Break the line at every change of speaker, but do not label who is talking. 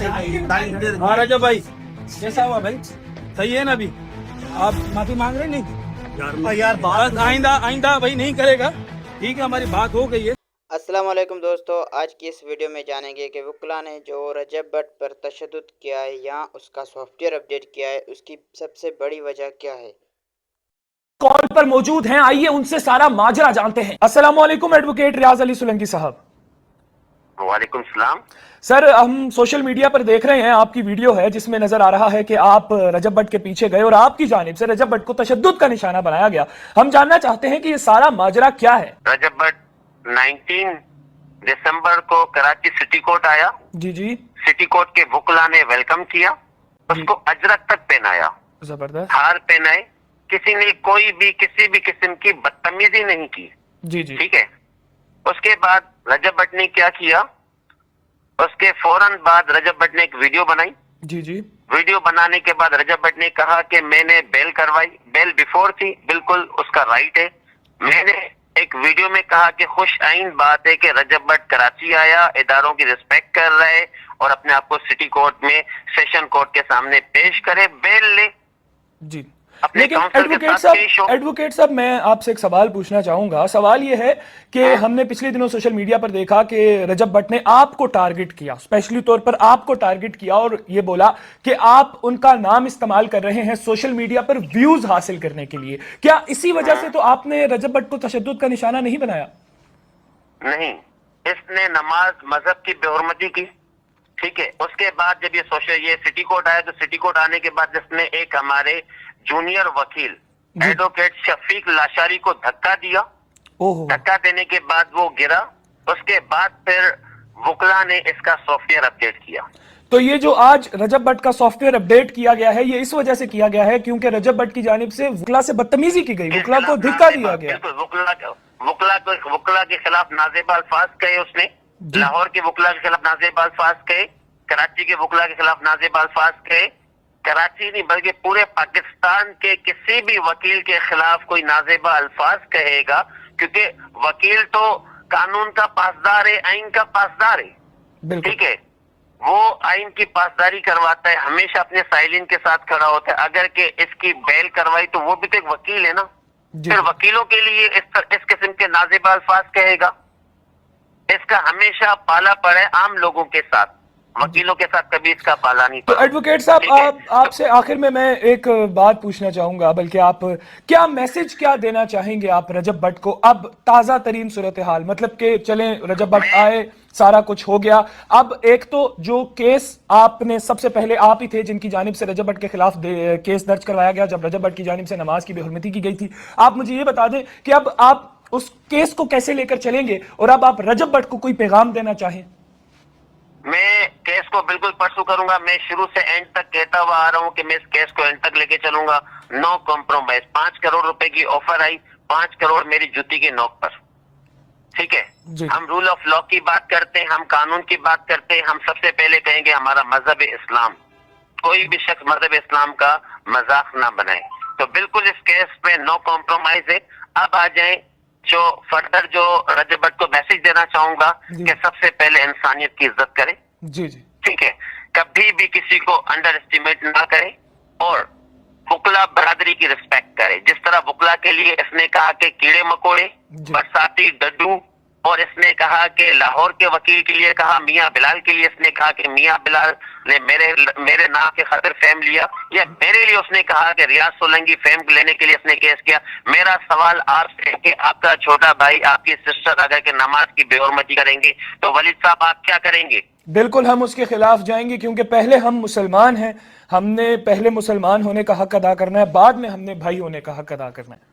हाँ रजब भाई, कैसा हुआ भाई? सही है ना? अभी आप माफी मांग रहे नहीं यार बस आइंदा भाई नहीं करेगा। ठीक है, हमारी बात हो गई है।
अस्सलाम वालेकुम दोस्तों, आज की इस वीडियो में जानेंगे कि वकला ने जो रजब भट्ट पर तशद्दुद किया है या उसका सॉफ्टवेयर अपडेट किया है, उसकी सबसे बड़ी वजह क्या है।
कॉल पर मौजूद हैं, आइए उनसे सारा माजरा जानते हैं। अस्सलाम वालेकुम एडवोकेट रियाज अली सोलंकी साहब।
वालेकुम सलाम।
सर, हम सोशल मीडिया पर देख रहे हैं, आपकी वीडियो है जिसमें नजर आ रहा है कि आप रजब भट्ट के पीछे गए और आपकी जानिब से रजब भट्ट को तशद्दुद का निशाना बनाया गया। हम जानना चाहते हैं कि ये सारा माजरा क्या है।
रजब भट्ट 19 दिसंबर को कराची सिटी कोर्ट आया।
जी जी,
सिटी कोर्ट के वकला ने वेलकम किया, उसको अजरक तक पहनाया,
जबरदस्त।
हार पहनाए, किसी ने कोई भी किसी भी किस्म की बदतमीजी नहीं की।
जी जी,
ठीक है। उसके बाद रजब भट्ट ने क्या किया, उसके फौरन बाद रजब भट्ट ने एक वीडियो बनाई।
जी जी,
वीडियो बनाने के बाद रजब भट्ट ने कहा कि मैंने बेल करवाई, बेल बिफोर थी, बिल्कुल उसका राइट है। मैंने एक वीडियो में कहा कि खुश आइन बात है कि रजब भट्ट कराची आया, इदारों की रिस्पेक्ट कर रहा है और अपने आप को सिटी कोर्ट में सेशन कोर्ट के सामने पेश करे, बेल ले।
जी,
अपने
लेकिन
काउंसिल के साथ पेश हो।
एडवोकेट साहब, मैं आपसे एक सवाल पूछना चाहूंगा। सवाल ये है कि हमने पिछले दिनों सोशल मीडिया पर देखा कि रजब भट्ट ने आपको टारगेट किया, स्पेशली तौर पर आपको टारगेट किया और ये बोला कि आप उनका नाम इस्तेमाल कर रहे हैं सोशल मीडिया पर व्यूज हासिल करने के लिए। क्या इसी वजह से तो आपने रजब भट्ट को तशद्दुद का निशाना नहीं बनाया?
नहीं, इसने नमाज मजहब की बेहुरमती की। ठीक है। उसके बाद जब ये सिटी कोर्ट आया तो सिटी कोर्ट आने के बाद जिसने एक हमारे जूनियर वकील एडवोकेट शफीक लाशारी को धक्का दिया। धक्का देने के बाद वो गिरा। उसके बाद फिर वकला ने इसका सॉफ्टवेयर अपडेट किया।
तो ये जो आज रजब भट्ट का सॉफ्टवेयर अपडेट किया गया है, ये इस वजह से किया गया है क्योंकि रजब भट्ट की जानिब से वकला से बदतमीजी की गई, वकला को धक्का दिया गया।
वकला के खिलाफ नाजेबा अल्फाज कहे उसने। लाहौर के वकला के खिलाफ नाजेबा अल्फाज कहे, कराची के वकला के खिलाफ नाजेबा अल्फाज कहे। कराची नहीं बल्कि पूरे पाकिस्तान के किसी भी वकील के खिलाफ कोई नाजेबा अल्फाज कहेगा, क्योंकि वकील तो कानून का पासदार है, आइन का पासदार है। ठीक है। वो आइन की पासदारी करवाता है, हमेशा अपने साइलिन के साथ खड़ा होता है। अगर के इसकी बेल करवाई तो वो भी तो एक वकील है ना। फिर वकीलों के लिए इस किस्म के नाजेबा अल्फाज कहेगा। इसका हमेशा पाला पड़ा है आम लोगों के साथ, वकीलों के साथ कभी इसका पाला नहीं
तो
पड़ा।
एडवोकेट साहब, आपसे आखिर में मैं एक बात पूछना चाहूंगा, बल्कि आप क्या मैसेज क्या देना चाहेंगे आप रजब भट्ट को अब ताजा तरीन सूरत हाल, मतलब कि चलें रजब भट्ट आए, सारा कुछ हो गया, अब एक तो जो केस आपने सबसे पहले आप ही थे जिनकी जानिब से रजब भट्ट के खिलाफ केस दर्ज करवाया गया जब रजब भट्ट की जानिब से नमाज की बेहुरमती की गई थी। आप मुझे ये बता दें कि अब आप उस केस को कैसे लेकर चलेंगे और अब आप रजब भट्ट को कोई पैगाम देना चाहें।
मैं केस को बिल्कुल परसू करूंगा। मैं शुरू से एंड तक कहता हुआ आ रहा हूं कि मैं इस केस को एंड तक लेके चलूंगा, नो कॉम्प्रोमाइज। 5 करोड़ रुपए की ऑफर आई, 5 करोड़ मेरी जूती की नोक पर। ठीक है। हम रूल ऑफ लॉ की बात करते हैं, हम कानून की बात करते हैं। हम सबसे पहले कहेंगे हमारा मजहब इस्लाम, कोई भी शख्स मजहब इस्लाम का मजाक ना बनाए। तो बिल्कुल इस केस में नो कॉम्प्रोमाइज है। अब आ जाए जो फर्दर जो रजब भट्ट को मैसेज देना चाहूंगा कि सबसे पहले इंसानियत की इज्जत करें।
जी जी,
ठीक है। कभी भी किसी को अंडर एस्टिमेट ना करे और वकला बरादरी की रिस्पेक्ट करे। जिस तरह वकला के लिए इसने कहा कि कीड़े मकोड़े, बरसाती, डड्डू, और इसने कहा कि लाहौर के वकील के लिए कहा, मियां बिलाल के लिए इसने कहा कि मियां बिलाल ने मेरे नाम के खातिर फेम लिया, या मेरे लिए उसने कहा कि रियाज सोलंकी फेम लेने के लिए इसने केस किया। मेरा सवाल आपसे है कि आपका छोटा भाई, आपकी सिस्टर अगर के नमाज की बेहुरमती करेंगे तो वलीद साहब आप क्या करेंगे?
बिल्कुल हम उसके खिलाफ जाएंगे, क्योंकि पहले हम मुसलमान हैं, हमने पहले मुसलमान होने का हक अदा करना है, बाद में हमने भाई होने का हक अदा करना है।